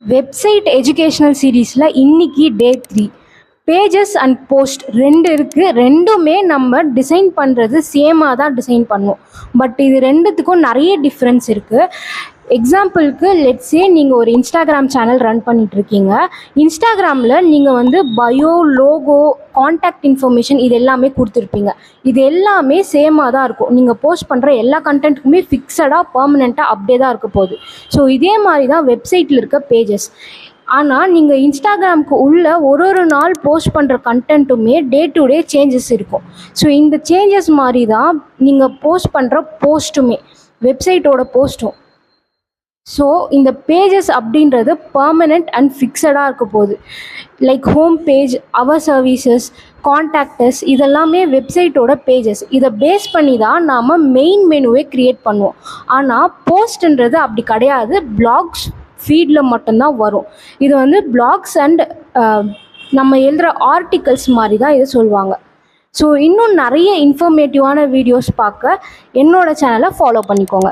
Website educational சீரீஸில் இன்னைக்கு டே 3. Pages and post 2 இருக்குது. ரெண்டுமே நம்ம டிசைன் பண்ணுறது சேமாக தான் டிசைன் பண்ணுவோம். பட் இது ரெண்டுத்துக்கும் நிறைய டிஃப்ரென்ஸ் இருக்குது. எக்ஸாம்பிளுக்கு லெட்ஸே நீங்கள் ஒரு இன்ஸ்டாகிராம் சேனல் ரன் பண்ணிகிட்ருக்கீங்க. இன்ஸ்டாகிராமில் நீங்கள் வந்து பயோ, லோகோ, காண்டாக்ட் இன்ஃபர்மேஷன் இது எல்லாமே கொடுத்துருப்பீங்க. இது எல்லாமே சேமாக தான் இருக்கும். நீங்கள் போஸ்ட் பண்ணுற எல்லா கண்டென்ட்டுக்குமே ஃபிக்ஸடாக பர்மனெண்ட்டாக அப்படியே தான் இருக்க போகுது. ஸோ இதே மாதிரி தான் வெப்சைட்டில் இருக்க பேஜஸ். ஆனால் நீங்கள் இன்ஸ்டாகிராமுக்கு உள்ள ஒரு நாள் போஸ்ட் பண்ணுற கண்டென்ட்டுமே டே டு டே சேஞ்சஸ் இருக்கும். ஸோ இந்த சேஞ்சஸ் மாதிரி தான் நீங்கள் போஸ்ட் பண்ணுற போஸ்ட்டுமே, வெப்சைட்டோட போஸ்ட்டும். ஸோ இந்த பேஜஸ் அப்படின்றது பர்மனெண்ட் அண்ட் ஃபிக்ஸடாக இருக்க போகுது. லைக் ஹோம் பேஜ், அவர் சர்வீசஸ், கான்டாக்டஸ் இதெல்லாமே வெப்சைட்டோட பேஜஸ். இதை பேஸ் பண்ணி தான் நாம் மெயின் மெனுவே க்ரியேட் பண்ணுவோம். ஆனால் போஸ்ட்ன்றது அப்படி கிடையாது. பிளாக்ஸ் ஃபீடில் மட்டும்தான் வரும். இது வந்து பிளாக்ஸ் அண்ட் நம்ம எழுதுகிற ஆர்டிகல்ஸ் மாதிரி தான் இதை சொல்லுவாங்க. ஸோ இன்னும் நிறைய இன்ஃபர்மேட்டிவான வீடியோஸ் பார்க்க என்னோடய சேனலை ஃபாலோ பண்ணிக்கோங்க.